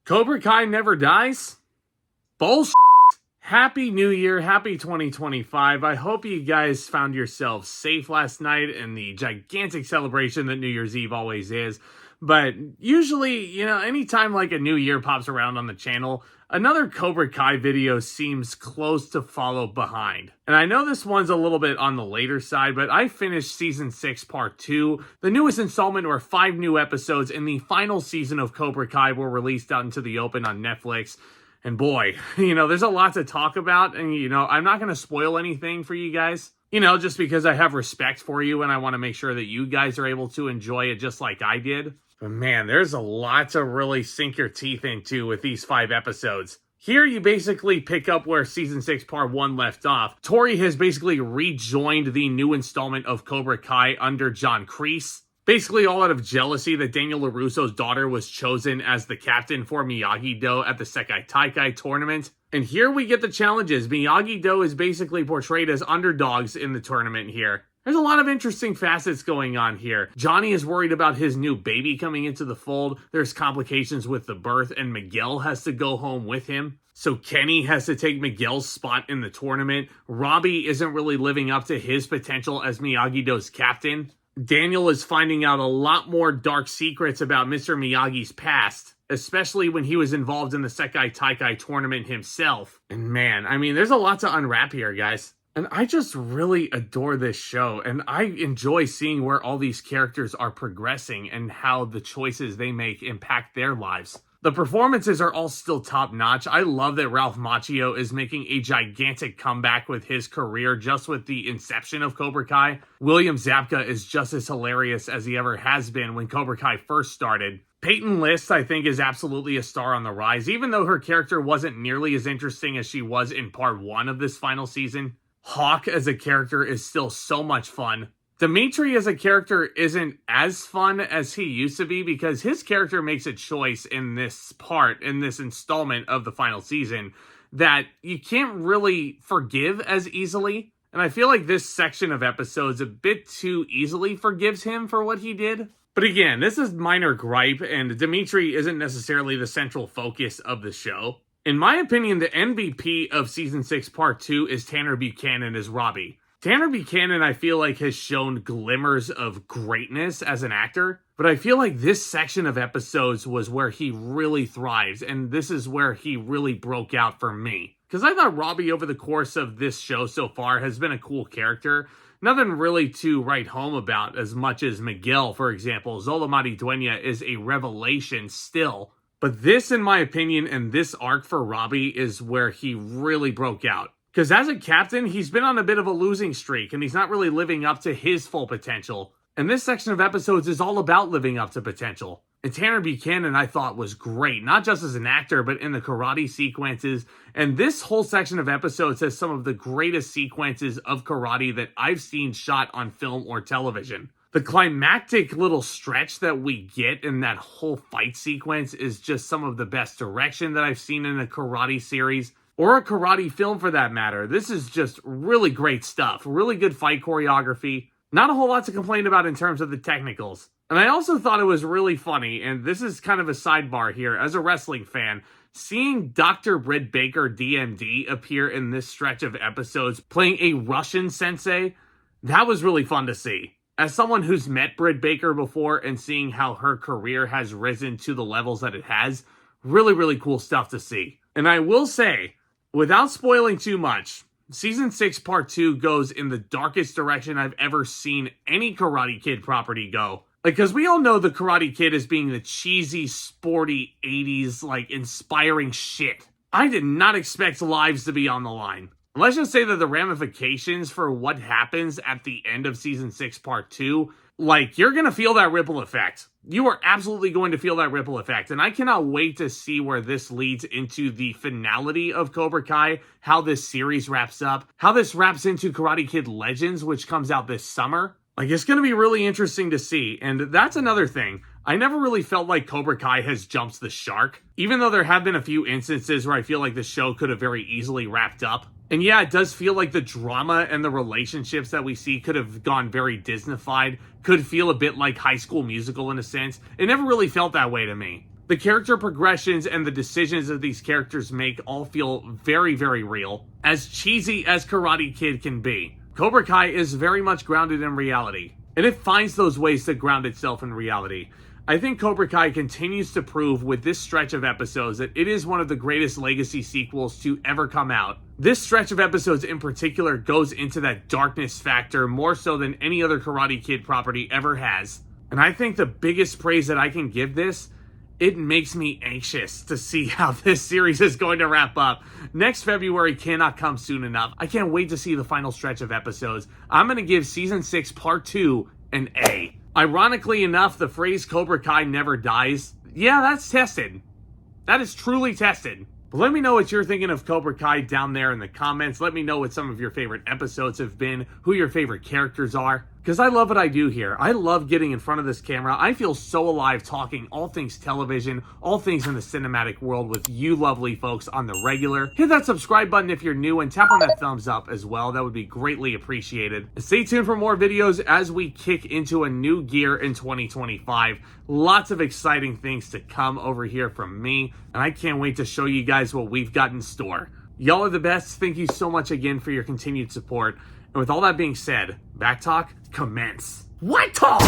Cobra Kai never dies? Bullshit. Happy New Year, happy 2025. I hope you guys found yourselves safe last night in the gigantic celebration that New Year's Eve always is. But usually, anytime like a new year pops around on the channel, another Cobra Kai video seems close to follow behind. And I know this one's a little bit on the later side, but I finished Season 6 Part 2, the newest installment where 5 new episodes in the final season of Cobra Kai were released out into the open on Netflix. And boy, there's a lot to talk about, and I'm not going to spoil anything for you guys. Just because I have respect for you and I want to make sure that you guys are able to enjoy it just like I did. But man, there's a lot to really sink your teeth into with these 5 episodes. Here you basically pick up where Season 6 Part 1 left off. Tori has basically rejoined the new installment of Cobra Kai under John Kreese. Basically all out of jealousy that Daniel LaRusso's daughter was chosen as the captain for Miyagi-Do at the Sekai Taikai tournament. And here we get the challenges. Miyagi-Do is basically portrayed as underdogs in the tournament here. There's a lot of interesting facets going on here. Gianni is worried about his new baby coming into the fold. There's complications with the birth, and Miguel has to go home with him. So Kenny has to take Miguel's spot in the tournament. Robbie isn't really living up to his potential as Miyagi-Do's captain. Daniel is finding out a lot more dark secrets about Mr. Miyagi's past, especially when he was involved in the Sekai Taikai tournament himself. And man, there's a lot to unwrap here, guys. And I just really adore this show, and I enjoy seeing where all these characters are progressing and how the choices they make impact their lives. The performances are all still top-notch. I love that Ralph Macchio is making a gigantic comeback with his career just with the inception of Cobra Kai. William Zabka is just as hilarious as he ever has been when Cobra Kai first started. Peyton List, I think, is absolutely a star on the rise, even though her character wasn't nearly as interesting as she was in Part 1 of this final season. Hawk as a character is still so much fun. Dimitri as a character isn't as fun as he used to be because his character makes a choice in this installment of the final season that you can't really forgive as easily. And I feel like this section of episodes a bit too easily forgives him for what he did. But again, this is minor gripe, and Dimitri isn't necessarily the central focus of the show. In my opinion, the MVP of Season 6 Part 2 is Tanner Buchanan as Robbie. Tanner Buchanan, I feel like, has shown glimmers of greatness as an actor, but I feel like this section of episodes was where he really thrives, and this is where he really broke out for me. Because I thought Robbie, over the course of this show so far, has been a cool character. Nothing really to write home about as much as Miguel, for example. Xolo Mariduena is a revelation still. But this, in my opinion, and this arc for Robbie is where he really broke out. Because as a captain, he's been on a bit of a losing streak, and he's not really living up to his full potential. And this section of episodes is all about living up to potential. And Tanner Buchanan, I thought, was great, not just as an actor, but in the karate sequences. And this whole section of episodes has some of the greatest sequences of karate that I've seen shot on film or television. The climactic little stretch that we get in that whole fight sequence is just some of the best direction that I've seen in a karate series, or a karate film for that matter. This is just really great stuff. Really good fight choreography. Not a whole lot to complain about in terms of the technicals. And I also thought it was really funny, and this is kind of a sidebar here, as a wrestling fan, seeing Dr. Britt Baker DMD appear in this stretch of episodes playing a Russian sensei, that was really fun to see. As someone who's met Britt Baker before and seeing how her career has risen to the levels that it has, really, really cool stuff to see. And I will say, without spoiling too much, Season 6 Part 2 goes in the darkest direction I've ever seen any Karate Kid property go. Because we all know the Karate Kid as being the cheesy, sporty, 80s, inspiring shit. I did not expect lives to be on the line. Let's just say that the ramifications for what happens at the end of Season 6 Part 2, you're going to feel that ripple effect. You are absolutely going to feel that ripple effect. And I cannot wait to see where this leads into the finality of Cobra Kai, how this series wraps up, how this wraps into Karate Kid Legends, which comes out this summer. It's going to be really interesting to see. And that's another thing. I never really felt like Cobra Kai has jumped the shark, even though there have been a few instances where I feel like the show could have very easily wrapped up. And yeah, it does feel like the drama and the relationships that we see could have gone very Disney-fied, could feel a bit like High School Musical in a sense. It never really felt that way to me. The character progressions and the decisions that these characters make all feel very, very real. As cheesy as Karate Kid can be, Cobra Kai is very much grounded in reality, and it finds those ways to ground itself in reality. I think Cobra Kai continues to prove with this stretch of episodes that it is one of the greatest legacy sequels to ever come out. This stretch of episodes in particular goes into that darkness factor more so than any other Karate Kid property ever has. And I think the biggest praise that I can give this, it makes me anxious to see how this series is going to wrap up. Next February cannot come soon enough. I can't wait to see the final stretch of episodes. I'm going to give Season 6 Part 2 an A. Ironically enough, the phrase Cobra Kai never dies, yeah, that's tested. That is truly tested. But let me know what you're thinking of Cobra Kai down there in the comments. Let me know what some of your favorite episodes have been, who your favorite characters are. Because I love what I do here. I love getting in front of this camera. I feel so alive talking all things television, all things in the cinematic world with you lovely folks on the regular. Hit that subscribe button if you're new and tap on that thumbs up as well. That would be greatly appreciated. And stay tuned for more videos as we kick into a new gear in 2025. Lots of exciting things to come over here from me. And I can't wait to show you guys what we've got in store. Y'all are the best. Thank you so much again for your continued support. And with all that being said, back talk, commence. White talk!